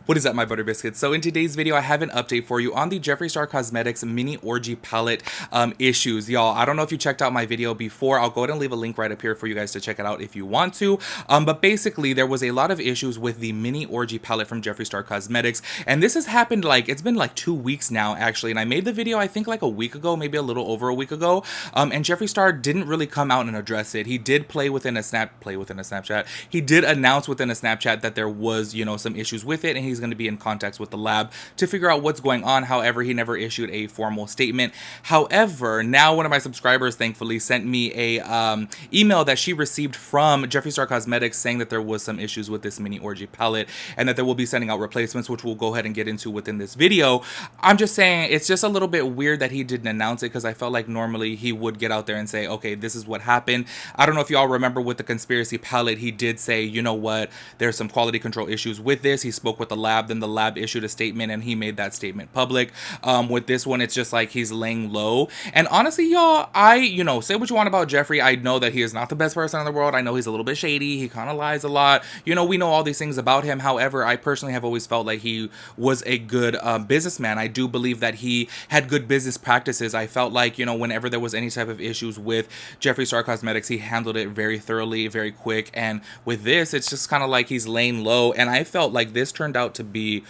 What is up, my butter biscuits? So in today's video, I have an update for you on the Jeffree Star Cosmetics mini orgy palette issues. Y'all, I don't know if you checked out my video before. I'll go ahead and leave a link right up here for you guys to check it out if you want to. But basically, there was a lot of issues with the mini orgy palette from Jeffree Star Cosmetics. And this has happened it's been like 2 weeks now, actually. And I made the video, I think like a week ago, maybe a little over a week ago. And Jeffree Star didn't really come out and address it. He did play within a Snapchat. He did announce within a Snapchat that there was, some issues with it, and he's going to be in contact with the lab to figure out what's going on. However, he never issued a formal statement. However, now one of my subscribers thankfully sent me a email that she received from Jeffree Star Cosmetics saying that there was some issues with this mini orgy palette and that they will be sending out replacements, which we'll go ahead and get into within this video. I'm just saying it's just a little bit weird that he didn't announce it, because I felt like normally he would get out there and say, okay, this is what happened. I don't know if y'all remember with the conspiracy palette, he did say, you know what, there's some quality control issues with this. He spoke with the lab, then the lab issued a statement and he made that statement public. With this one, it's just like he's laying low. And honestly, y'all, say what you want about Jeffree. I know that he is not the best person in the world. I know he's a little bit shady. He kind of lies a lot. We know all these things about him. However, I personally have always felt like he was a good businessman. I do believe that he had good business practices. I felt like, whenever there was any type of issues with Jeffree Star Cosmetics, he handled it very thoroughly, very quick. And with this, it's just kind of like he's laying low. And I felt like this turned out to be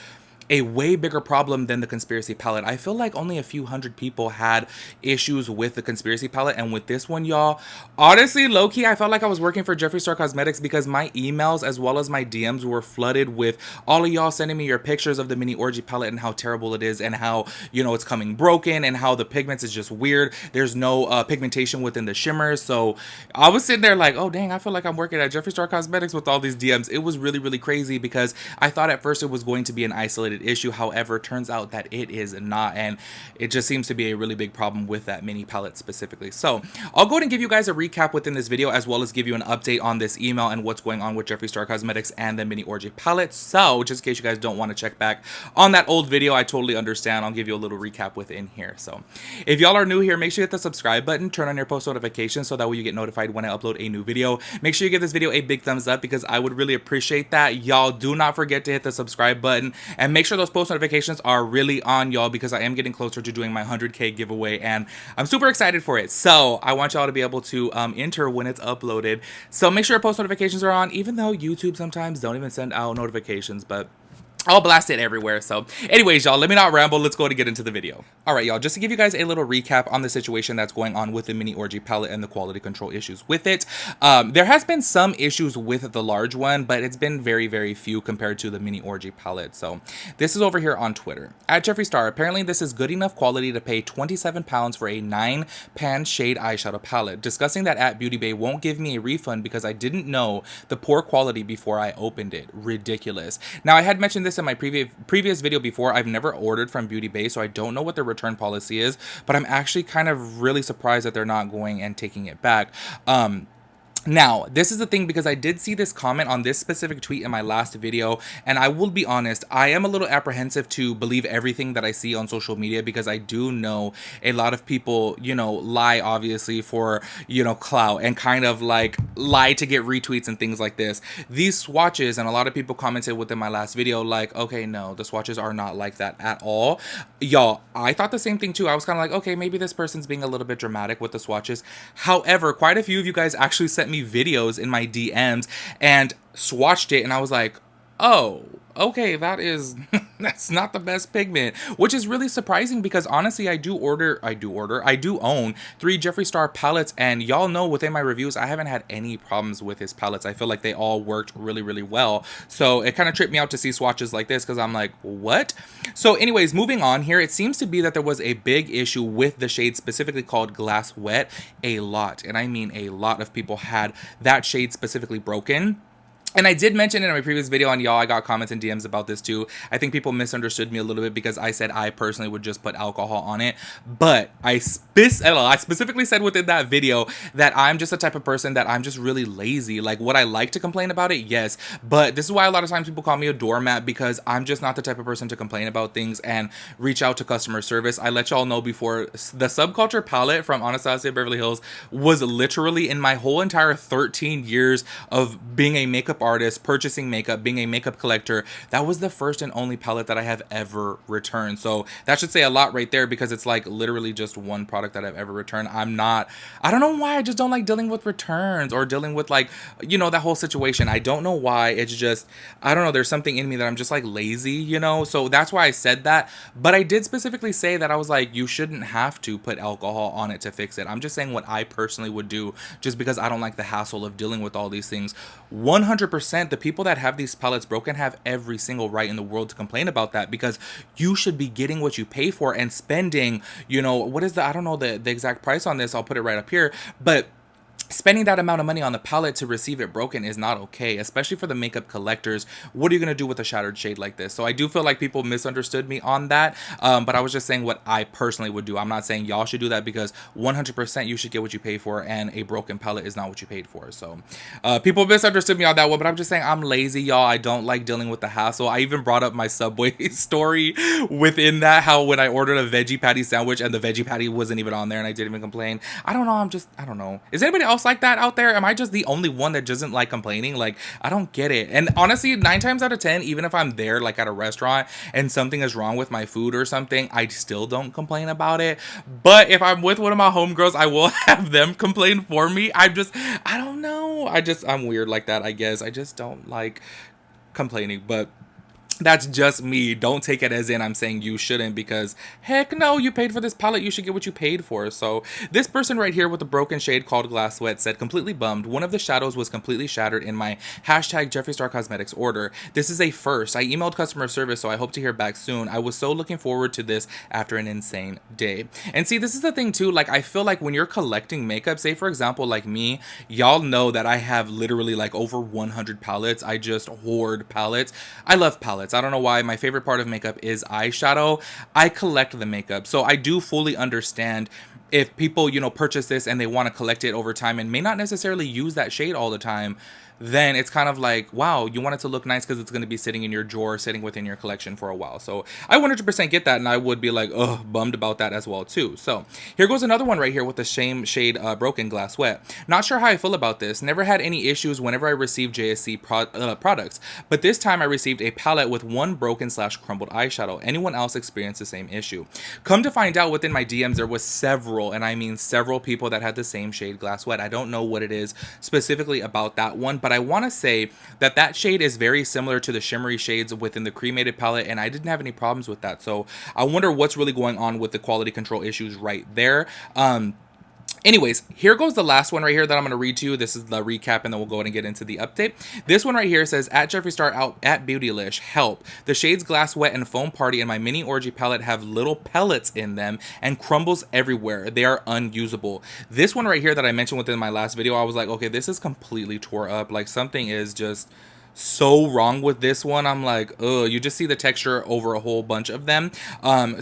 a way bigger problem than the conspiracy palette. I feel like only a few hundred people had issues with the conspiracy palette, and with this one, y'all, honestly, low-key, I felt like I was working for Jeffree Star Cosmetics, because my emails as well as my DMs were flooded with all of y'all sending me your pictures of the mini orgy palette and how terrible it is, and how, it's coming broken, and how the pigments is just weird. There's no pigmentation within the shimmers. So I was sitting there like, oh dang, I feel like I'm working at Jeffree Star Cosmetics with all these DMs. It was really, really crazy, because I thought at first it was going to be an isolated issue. However, turns out that it is not, and it just seems to be a really big problem with that mini palette specifically. So I'll go ahead and give you guys a recap within this video, as well as give you an update on this email and what's going on with Jeffree Star Cosmetics and the mini orgy palette. So just in case you guys don't want to check back on that old video, I totally understand. I'll give you a little recap within here. So if y'all are new here, make sure you hit the subscribe button, turn on your post notifications so that way you get notified when I upload a new video. Make sure you give this video a big thumbs up, because I would really appreciate that. Y'all do not forget to hit the subscribe button, and make sure those post notifications are really on, y'all, because I am getting closer to doing my 100K giveaway, and I'm super excited for it. So I want y'all to be able to enter when it's uploaded. So make sure your post notifications are on, even though YouTube sometimes don't even send out notifications, but I'll blast it everywhere. So anyways, y'all, let me not ramble. Let's go ahead and get into the video. All right, y'all, just to give you guys a little recap on the situation that's going on with the mini orgy palette and the quality control issues with it. There has been some issues with the large one, but it's been very, very few compared to the mini orgy palette. So this is over here on Twitter. At Jeffree Star, apparently this is good enough quality to pay £27 for a 9-pan shade eyeshadow palette. Discussing that at Beauty Bay won't give me a refund because I didn't know the poor quality before I opened it. Ridiculous. Now, I had mentioned this in my previous video before. I've never ordered from Beauty Bay, so I don't know what their return policy is, but I'm actually kind of really surprised that they're not going and taking it back. Now, this is the thing, because I did see this comment on this specific tweet in my last video, and I will be honest, I am a little apprehensive to believe everything that I see on social media, because I do know a lot of people, lie obviously for, clout, and kind of like lie to get retweets and things like this. These swatches, and a lot of people commented within my last video like, okay, no, the swatches are not like that at all. Y'all, I thought the same thing too. I was kind of like, okay, maybe this person's being a little bit dramatic with the swatches. However, quite a few of you guys actually sent me videos in my DMs and swatched it, and I was like, oh, okay, that's not the best pigment, which is really surprising, because honestly, I do own 3 Jeffree Star palettes, and y'all know within my reviews, I haven't had any problems with his palettes. I feel like they all worked really, really well. So it kind of tripped me out to see swatches like this, because I'm like, what? So anyways, moving on here, it seems to be that there was a big issue with the shade specifically called Glass Wet. A lot, and I mean a lot of people had that shade specifically broken. And I did mention in my previous video, and y'all, I got comments and DMs about this too. I think people misunderstood me a little bit, because I said I personally would just put alcohol on it. But I specifically said within that video that I'm just the type of person that I'm just really lazy. Like, would I like to complain about it? Yes. But this is why a lot of times people call me a doormat, because I'm just not the type of person to complain about things and reach out to customer service. I let y'all know before, the Subculture palette from Anastasia Beverly Hills was literally in my whole entire 13 years of being a makeup artist, purchasing makeup, being a makeup collector, that was the first and only palette that I have ever returned. So that should say a lot right there, because it's like literally just one product that I've ever returned. I don't know why, I just don't like dealing with returns or dealing with, like, you know, that whole situation. I don't know why. It's just, I don't know, there's something in me that I'm just like lazy, you know? So that's why I said that. But I did specifically say that I was like, you shouldn't have to put alcohol on it to fix it. I'm just saying what I personally would do, just because I don't like the hassle of dealing with all these things. 100%, the people that have these palettes broken have every single right in the world to complain about that, because you should be getting what you pay for and spending, you know, what is the, I don't know the exact price on this, I'll put it right up here, but spending that amount of money on the palette to receive it broken is not okay, especially for the makeup collectors. What are you going to do with a shattered shade like this? So I do feel like people misunderstood me on that, but I was just saying what I personally would do. I'm not saying y'all should do that, because 100% you should get what you pay for, and a broken palette is not what you paid for. So people misunderstood me on that one, but I'm just saying I'm lazy, y'all. I don't like dealing with the hassle. I even brought up my Subway story within that, how when I ordered a veggie patty sandwich and the veggie patty wasn't even on there and I didn't even complain. I don't know. I don't know. Is anybody else like that out there? Am I just the only one that doesn't like complaining? Like, I don't get it. And honestly, 9 times out of 10, even if I'm there like at a restaurant and something is wrong with my food or something, I still don't complain about it. But if I'm with one of my homegirls, I will have them complain for me. I don't know. I'm weird like that, I guess. I just don't like complaining, but that's just me. Don't take it as in I'm saying you shouldn't, because heck no, you paid for this palette, you should get what you paid for. So this person right here with the broken shade called Glass Sweat said, completely bummed. One of the shadows was completely shattered in my hashtag Jeffree Star Cosmetics order. This is a first. I emailed customer service, so I hope to hear back soon. I was so looking forward to this after an insane day. And see, this is the thing too, like I feel like when you're collecting makeup, say for example like me, y'all know that I have literally like over 100 palettes. I just hoard palettes. I love palettes. I don't know why. My favorite part of makeup is eyeshadow. I collect the makeup, so I do fully understand if people, you know, purchase this and they want to collect it over time and may not necessarily use that shade all the time. Then it's kind of like, wow, you want it to look nice because it's going to be sitting in your drawer, sitting within your collection for a while. So I 100% get that, and I would be like, ugh, bummed about that as well too. So here goes another one right here with the same shade Broken Glass Sweat. Not sure how I feel about this. Never had any issues whenever I received JSC products, but this time I received a palette with one broken / crumbled eyeshadow. Anyone else experienced the same issue? Come to find out, within my DMs there was several, and I mean several people that had the same shade Glass Sweat. I don't know what it is specifically about that one, but I want to say that that shade is very similar to the shimmery shades within the cremated palette, and I didn't have any problems with that. So I wonder what's really going on with the quality control issues right there. Anyways, here goes the last one right here that I'm going to read to you. This is the recap, and then we'll go ahead and get into the update. This one right here says, at Jeffree Star, out at Beautylish, help. The shades Glass Wet and Foam Party in my mini Orgy palette have little pellets in them and crumbles everywhere. They are unusable. This one right here that I mentioned within my last video, I was like, okay, this is completely tore up. Like, something is just so wrong with this one. I'm like, ugh, you just see the texture over a whole bunch of them.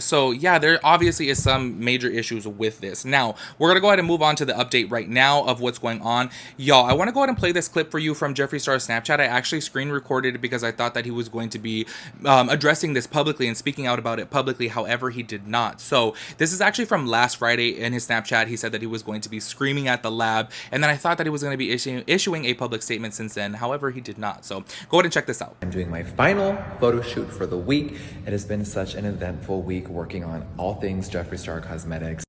So yeah, there obviously is some major issues with this. Now we're gonna go ahead and move on to the update right now of what's going on. Y'all, I want to go ahead and play this clip for you from Jeffree Star's Snapchat. I actually screen recorded it because I thought that he was going to be addressing this publicly and speaking out about it publicly. However, he did not. So this is actually from last Friday. In his Snapchat, he said that he was going to be screaming at the lab, and then I thought that he was going to be issuing a public statement since then. However, he did not. So go ahead and check this out. I'm doing my final photo shoot for the week. It has been such an eventful week working on all things Jeffree Star Cosmetics.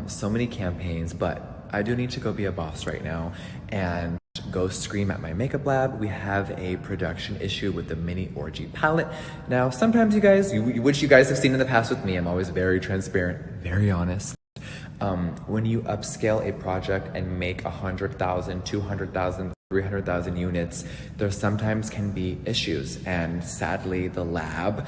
So many campaigns, but I do need to go be a boss right now and go scream at my makeup lab. We have a production issue with the mini Orgy palette. Now, sometimes you guys, which you guys have seen in the past with me, I'm always very transparent, very honest. When you upscale a project and make 100,000, 200,000, 300,000 units, there sometimes can be issues, and sadly the lab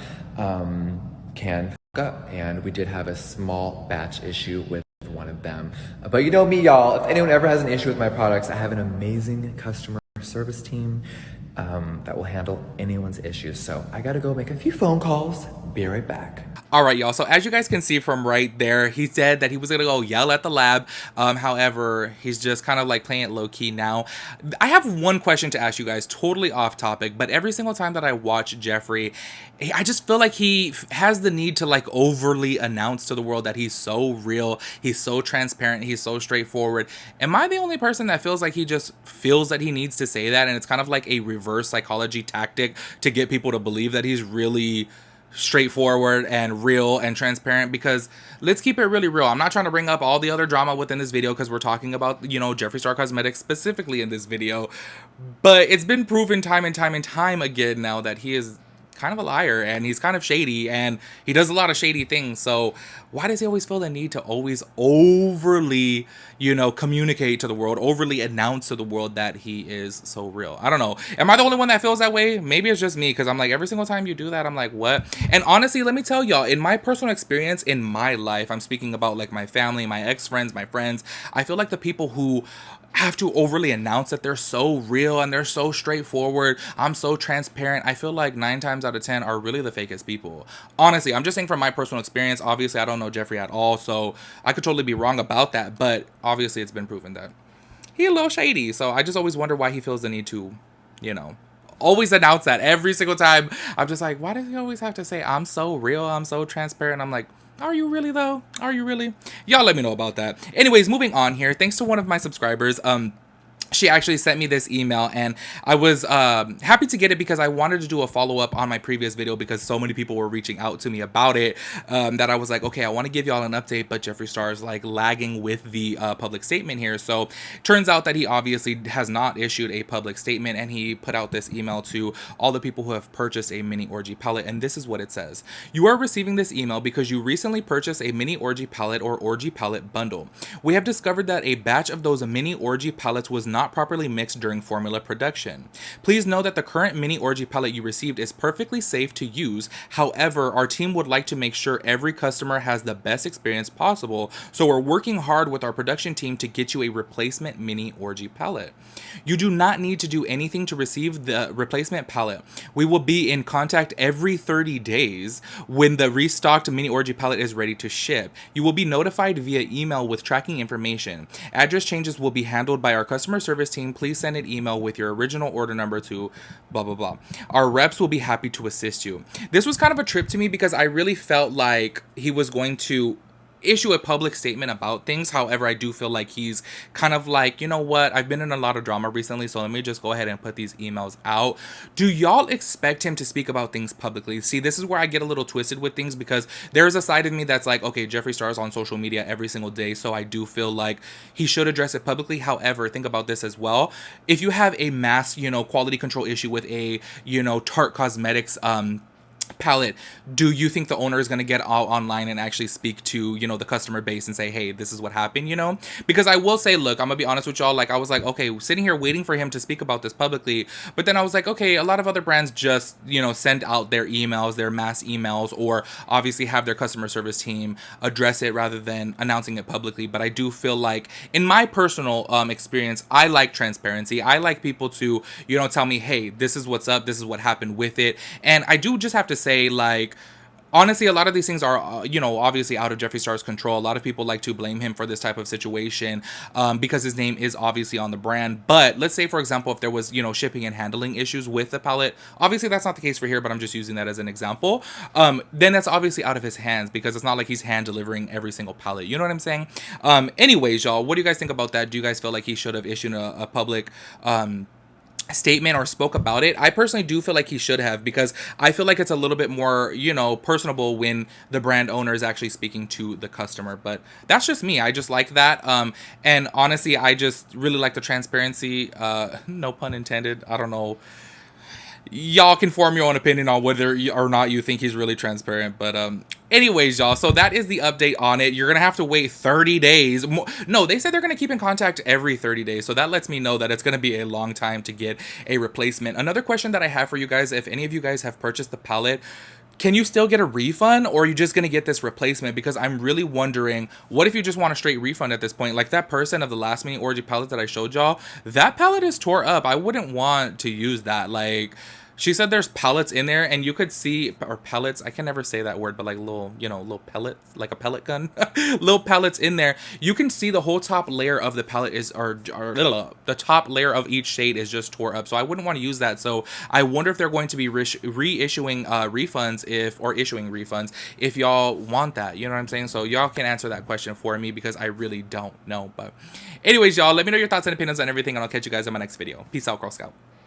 can fuck up, and we did have a small batch issue with one of them. But you know me, y'all, if anyone ever has an issue with my products, I have an amazing customer service team that will handle anyone's issues. So I gotta go make a few phone calls. Be right back. All right, y'all. So as you guys can see from right there, he said that he was going to go yell at the lab. However, he's just kind of like playing it low key now. I have one question to ask you guys, totally off topic, but every single time that I watch Jeffree, I just feel like he has the need to like overly announce to the world that he's so real, he's so transparent, he's so straightforward. Am I the only person that feels like he just feels that he needs to say that? And it's kind of like a reverse psychology tactic to get people to believe that he's really straightforward and real and transparent, because let's keep it really real. I'm not trying to bring up all the other drama within this video because we're talking about, you know, Jeffree Star Cosmetics specifically in this video, but it's been proven time and time and time again now that he is kind of a liar and he's kind of shady and he does a lot of shady things. So why does he always feel the need to always overly, you know, communicate to the world, overly announce to the world that he is so real? I don't know. Am I the only one that feels that way? Maybe it's just me, because I'm like, every single time you do that, I'm like, what? And honestly, let me tell y'all, in my personal experience in my life, I'm speaking about like my family, my ex-friends, my friends, I feel like the people who have to overly announce that they're so real and they're so straightforward, I'm so transparent, I feel like 9 times out of 10 are really the fakest people. Honestly, I'm just saying from my personal experience. Obviously, I don't know Jeffree at all, so I could totally be wrong about that, but obviously it's been proven that he's a little shady. So I just always wonder why he feels the need to, you know, always announce that every single time. I'm just like, why does he always have to say, I'm so real, I'm so transparent? I'm like, are you really though? Are you really? Y'all let me know about that. Anyways, moving on here. Thanks to one of my subscribers, she actually sent me this email, and I was happy to get it because I wanted to do a follow-up on my previous video because so many people were reaching out to me about it, that I was like, okay, I want to give y'all an update, but Jeffree Star is like lagging with the public statement here. So turns out that he obviously has not issued a public statement, and he put out this email to all the people who have purchased a mini Orgy palette, and this is what it says. You are receiving this email because you recently purchased a mini Orgy palette or Orgy palette bundle. We have discovered that a batch of those mini Orgy palettes was not properly mixed during formula production. Please know that the current mini Orgy palette you received is perfectly safe to use. However, our team would like to make sure every customer has the best experience possible, so we're working hard with our production team to get you a replacement mini Orgy palette. You do not need to do anything to receive the replacement palette. We will be in contact every 30 days when the restocked mini Orgy palette is ready to ship. You will be notified via email with tracking information. Address changes will be handled by our customer service team. Please send an email with your original order number to blah blah blah. Our reps will be happy to assist you. This was kind of a trip to me because I really felt like he was going to issue a public statement about things. However, I do feel like he's kind of like, you know what, I've been in a lot of drama recently, so let me just go ahead and put these emails out. Do y'all expect him to speak about things publicly? See, this is where I get a little twisted with things, because there's a side of me that's like, okay, Jeffree Star is on social media every single day, so I do feel like he should address it publicly. However, think about this as well. If you have a mass, you know, quality control issue with a, you know, Tarte Cosmetics palette, do you think the owner is going to get out online and actually speak to, you know, the customer base and say, hey, this is what happened, you know? Because I will say, look, I'm gonna be honest with y'all, like I was like, okay, sitting here waiting for him to speak about this publicly, but then I was like, okay, a lot of other brands just, you know, send out their emails, their mass emails, or obviously have their customer service team address it rather than announcing it publicly. But I do feel like, in my personal experience, I like transparency. I like people to, you know, tell me, hey, this is what's up, this is what happened with it. And I do just have to say, like, honestly, a lot of these things are, you know, obviously out of Jeffree Star's control. A lot of people like to blame him for this type of situation because his name is obviously on the brand. But let's say, for example, if there was, you know, shipping and handling issues with the palette, obviously that's not the case for here, but I'm just using that as an example. Then that's obviously out of his hands, because it's not like he's hand delivering every single palette. You know what I'm saying? Anyways, y'all, what do you guys think about that? Do you guys feel like he should have issued a public statement or spoke about it? I personally do feel like he should have, because I feel like it's a little bit more, you know, personable when the brand owner is actually speaking to the customer. But that's just me. I just like that. And honestly, I just really like the transparency. No pun intended. I don't know. Y'all can form your own opinion on whether or not you think he's really transparent. But anyways, y'all, so that is the update on it. You're gonna have to wait 30 days. No, they said they're gonna keep in contact every 30 days, so that lets me know that it's gonna be a long time to get a replacement. Another question that I have for you guys, if any of you guys have purchased the palette, can you still get a refund, or are you just going to get this replacement? Because I'm really wondering, what if you just want a straight refund at this point? Like that person of the last mini Orgy palette that I showed y'all, that palette is tore up. I wouldn't want to use that. Like, She said there's pellets in there, and you could see, or pellets, I can never say that word, but like little, you know, little pellets, like a pellet gun, little pellets in there. You can see the whole top layer of the pellet is, or the top layer of each shade is just tore up. So I wouldn't want to use that. So I wonder if they're going to be reissuing refunds or issuing refunds if y'all want that. You know what I'm saying? So y'all can answer that question for me because I really don't know. But anyways, y'all, let me know your thoughts and opinions on everything, and I'll catch you guys in my next video. Peace out, Girl Scout.